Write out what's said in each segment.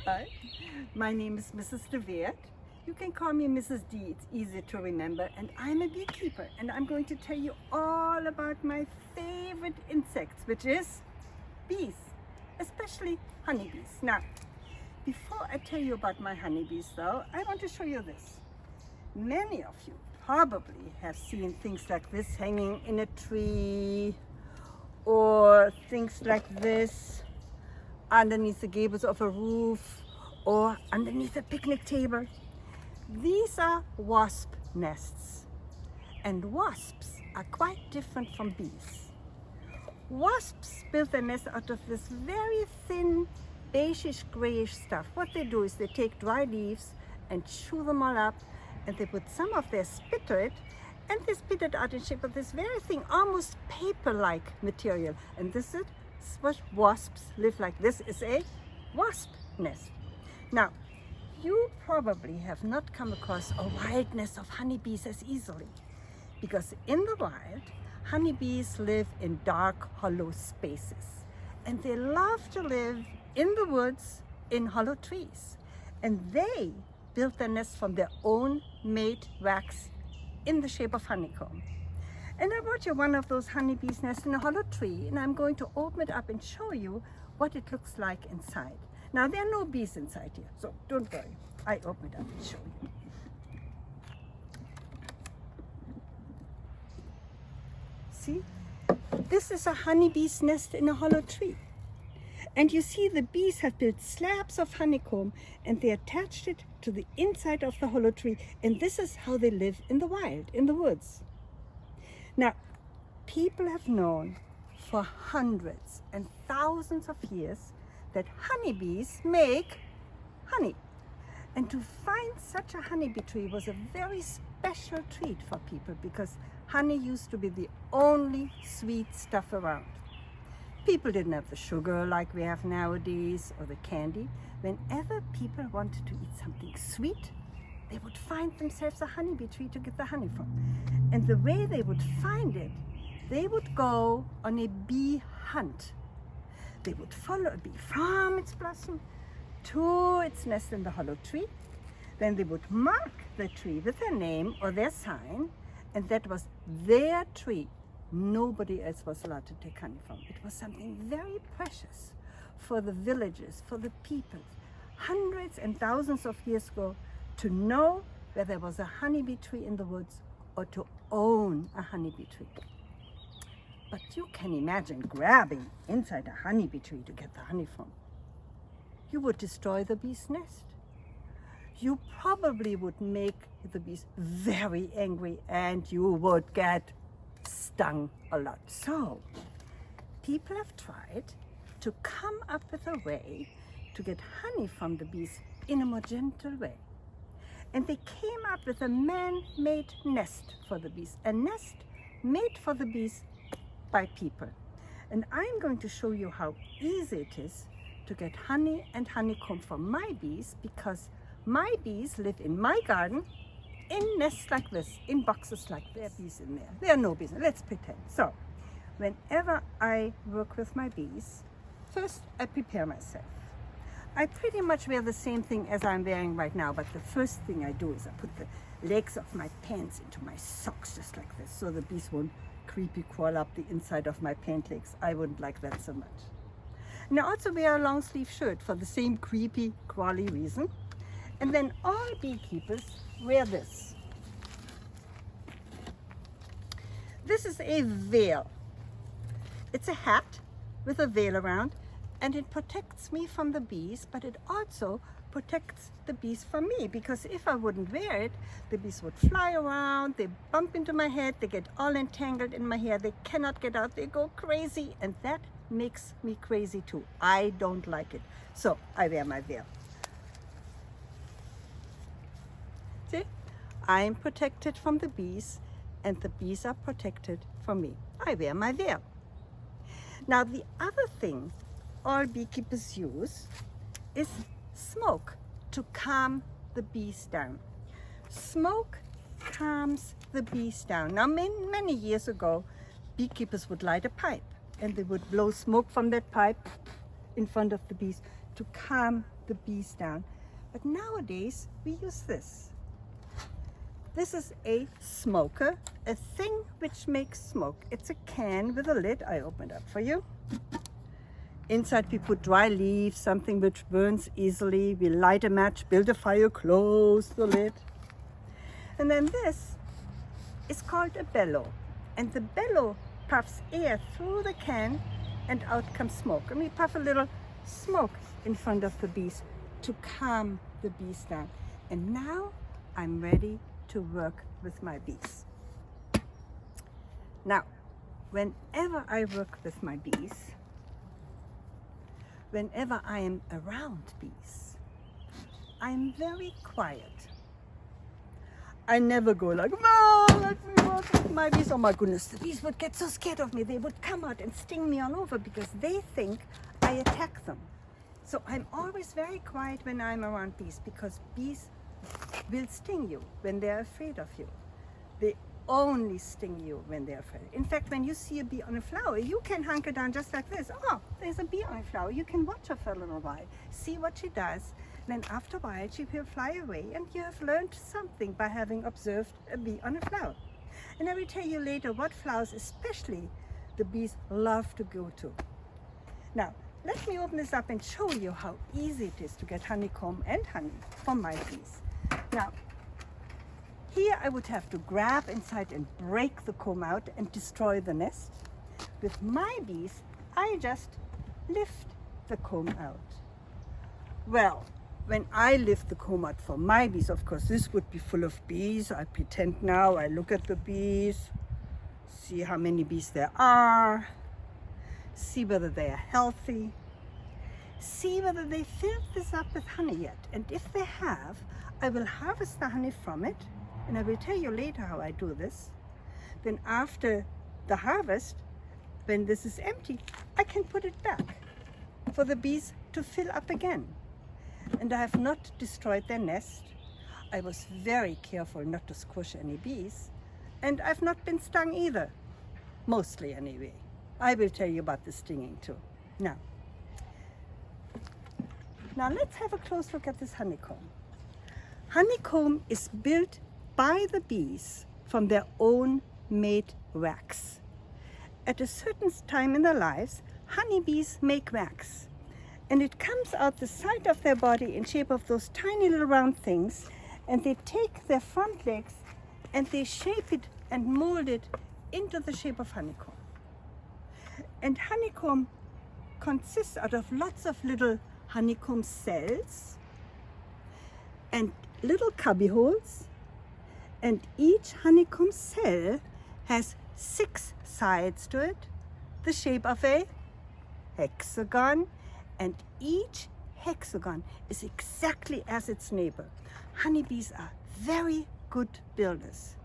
Hi, my name is Mrs. De Weert. You can call me Mrs. D, it's easy to remember. And I'm a beekeeper, and I'm going to tell you all about my favorite insects, which is bees, especially honeybees. Now, before I tell you about my honeybees though, I want to show you this. Many of you probably have seen things like this hanging in a tree, or things like this underneath the gables of a roof, or underneath a picnic table. These are wasp nests, and wasps are quite different from bees. Wasps build their nest out of this very thin beigeish grayish stuff. What they do is they take dry leaves and chew them all up, and they put some of their spit to it, and they spit it out in shape of this very thing, almost paper-like material. And this is what wasps live like. This is a wasp nest. Now, you probably have not come across a wild nest of honeybees as easily, because in the wild, honeybees live in dark, hollow spaces, and they love to live in the woods, in hollow trees, and they build their nest from their own made wax in the shape of honeycomb. And I brought you one of those honeybees nests in a hollow tree, and I'm going to open it up and show you what it looks like inside. Now, there are no bees inside here, so don't worry. I open it up and show you. See? This is a honeybee's nest in a hollow tree. And you see the bees have built slabs of honeycomb, and they attached it to the inside of the hollow tree. And this is how they live in the wild, in the woods. Now, people have known for hundreds and thousands of years that honeybees make honey. And to find such a honeybee tree was a very special treat for people, because honey used to be the only sweet stuff around. People didn't have the sugar like we have nowadays, or the candy. Whenever people wanted to eat something sweet, they would find themselves a honeybee tree to get the honey from. And the way they would find it, they would go on a bee hunt. They would follow a bee from its blossom to its nest in the hollow tree. Then they would mark the tree with their name or their sign, and that was their tree. Nobody else was allowed to take honey from. It was something very precious for the villagers, for the people, hundreds and thousands of years ago, to know where there was a honeybee tree in the woods, or to own a honeybee tree. But you can imagine grabbing inside a honeybee tree to get the honey from. You would destroy the bee's nest. You probably would make the bees very angry, and you would get stung a lot. So, people have tried to come up with a way to get honey from the bees in a more gentle way. And they came up with a man-made nest for the bees, a nest made for the bees by people. And I'm going to show you how easy it is to get honey and honeycomb from my bees, because my bees live in my garden in nests like this, in boxes like there are bees in there. There are no bees. Let's pretend. So, whenever I work with my bees, first I prepare myself. I pretty much wear the same thing as I'm wearing right now, but the first thing I do is I put the legs of my pants into my socks, just like this, so the bees won't creepy crawl up the inside of my pant legs. I wouldn't like that so much. And I also wear a long sleeve shirt for the same creepy crawly reason. And then all beekeepers wear this. This is a veil. It's a hat with a veil around, and it protects me from the bees, but it also protects the bees from me, because if I wouldn't wear it, the bees would fly around, they bump into my head, they get all entangled in my hair, they cannot get out, they go crazy, and that makes me crazy too. I don't like it. So I wear my veil. See? I'm protected from the bees, and the bees are protected from me. I wear my veil. Now, the other thing all beekeepers use is smoke to calm the bees down. Smoke calms the bees down. Now, many years ago, beekeepers would light a pipe, and they would blow smoke from that pipe in front of the bees to calm the bees down. But nowadays we use this. This is a smoker, a thing which makes smoke. It's a can with a lid. I open it up for you. Inside we put dry leaves, something which burns easily. We light a match, build a fire, close the lid. And then this is called a bellow. And the bellow puffs air through the can and out comes smoke. And we puff a little smoke in front of the bees to calm the bees down. And now I'm ready to work with my bees. Now, whenever I work with my bees, whenever I am around bees, I'm very quiet. I never go like, "Oh, let me work with my bees." Oh my goodness, the bees would get so scared of me. They would come out and sting me all over because they think I attack them. So I'm always very quiet when I'm around bees, because bees will sting you when they're afraid of you. They only sting you when they're afraid. In fact, when you see a bee on a flower, you can hunker down just like this. Oh, there's a bee on a flower. You can watch her for a little while, see what she does. Then after a while, she will fly away, and you have learned something by having observed a bee on a flower. And I will tell you later what flowers especially the bees love to go to. Now, let me open this up and show you how easy it is to get honeycomb and honey from my bees. Now, here I would have to grab inside and break the comb out and destroy the nest. With my bees, I just lift the comb out. Well, when I lift the comb out for my bees, of course, this would be full of bees. I pretend now, I look at the bees, see how many bees there are, see whether they are healthy, see whether they filled this up with honey yet. And if they have, I will harvest the honey from it, and I will tell you later how I do this. Then after the harvest, when this is empty, I can put it back for the bees to fill up again. And I have not destroyed their nest. I was very careful not to squish any bees, and I've not been stung either, mostly anyway. I will tell you about the stinging too. Now let's have a close look at this honeycomb. Honeycomb is built by the bees from their own made wax. At a certain time in their lives, honeybees make wax, and it comes out the side of their body in shape of those tiny little round things, and they take their front legs and they shape it and mold it into the shape of honeycomb. And honeycomb consists out of lots of little honeycomb cells and little cubby holes, and each honeycomb cell has 6 sides to it, the shape of a hexagon, and each hexagon is exactly as its neighbor. Honeybees are very good builders.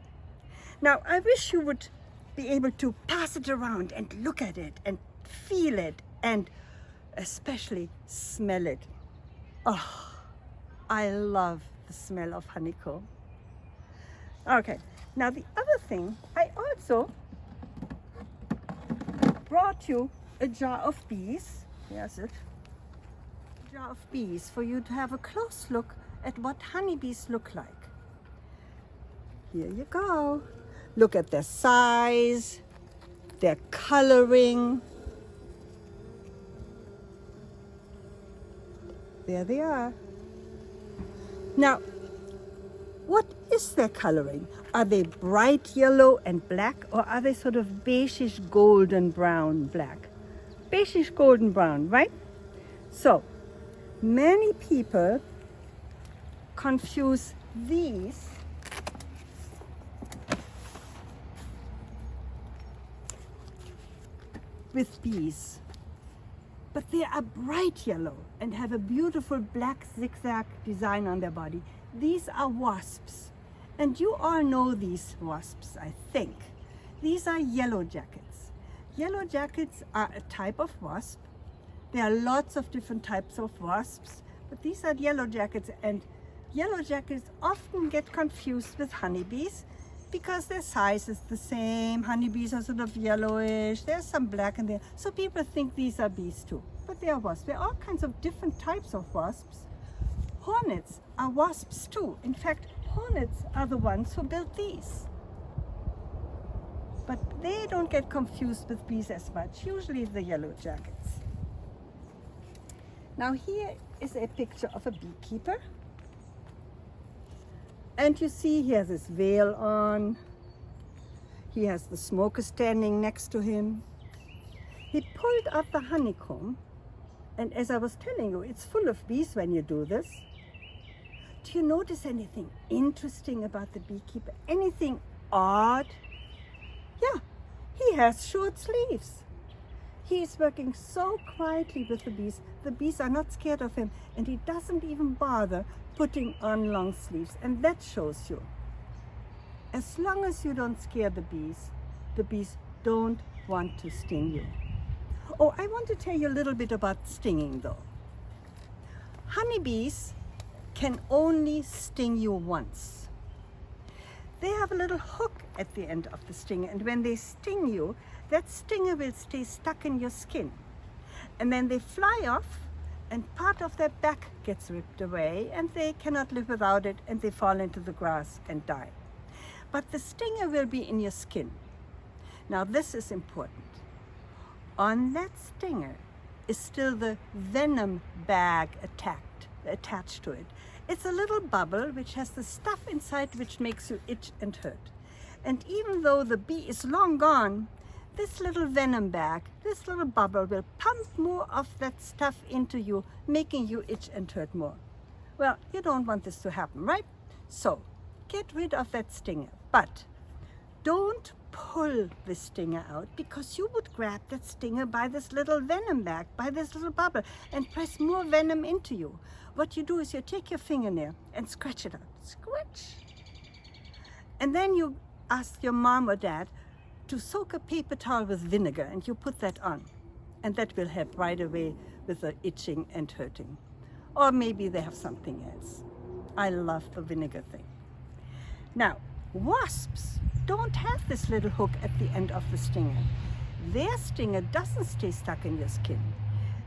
Now, I wish you would be able to pass it around and look at it and feel it and especially smell it. Oh, I love the smell of honeycomb. Okay, now the other thing, I also brought you a jar of bees. Here's it. A jar of bees for you to have a close look at what honeybees look like. Here you go. Look at their size, their coloring. There they are. Now, what is their coloring? Are they bright yellow and black, or are they sort of beigeish golden brown black? Beigeish golden brown, right? So, many people confuse these with bees, but they are bright yellow and have a beautiful black zigzag design on their body. These are wasps, and you all know these wasps, I think. These are yellow jackets. Yellow jackets are a type of wasp. There are lots of different types of wasps, but these are yellow jackets, and yellow jackets often get confused with honeybees because their size is the same. Honeybees are sort of yellowish. There's some black in there. So people think these are bees too, but they are wasps. There are all kinds of different types of wasps, Hornets are wasps too. In fact, hornets are the ones who build these. But they don't get confused with bees as much, usually the yellow jackets. Now here is a picture of a beekeeper. And you see he has his veil on. He has the smoker standing next to him. He pulled out the honeycomb, and as I was telling you, it's full of bees when you do this. Do you notice anything interesting about the beekeeper? Anything odd? Yeah, he has short sleeves. He is working so quietly with the bees. The bees are not scared of him, and he doesn't even bother putting on long sleeves, and that shows you. As long as you don't scare the bees don't want to sting you. Oh, I want to tell you a little bit about stinging though. Honeybees can only sting you once. They have a little hook at the end of the stinger, and when they sting you, that stinger will stay stuck in your skin. And then they fly off, and part of their back gets ripped away, and they cannot live without it, and they fall into the grass and die. But the stinger will be in your skin. Now this is important. On that stinger is still the venom bag attached to it. It's a little bubble which has the stuff inside which makes you itch and hurt. And even though the bee is long gone, this little venom bag, this little bubble will pump more of that stuff into you, making you itch and hurt more. Well, you don't want this to happen, right? So get rid of that stinger, but don't pull the stinger out, because you would grab that stinger by this little venom bag, by this little bubble, and press more venom into you. What you do is you take your fingernail and scratch it out. Scratch. And then you ask your mom or dad to soak a paper towel with vinegar, and you put that on. And that will help right away with the itching and hurting. Or maybe they have something else. I love the vinegar thing. Now, wasps don't have this little hook at the end of the stinger. Their stinger doesn't stay stuck in your skin.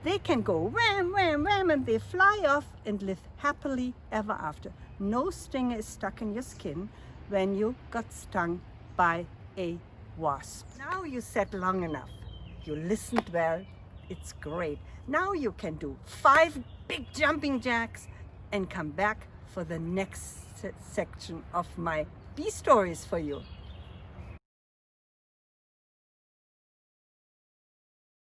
They can go wham, wham, wham, and they fly off and live happily ever after. No stinger is stuck in your skin when you got stung by a wasp. Now you sat long enough. You listened well. It's great. Now you can do 5 big jumping jacks and come back for the next section of my bee stories for you.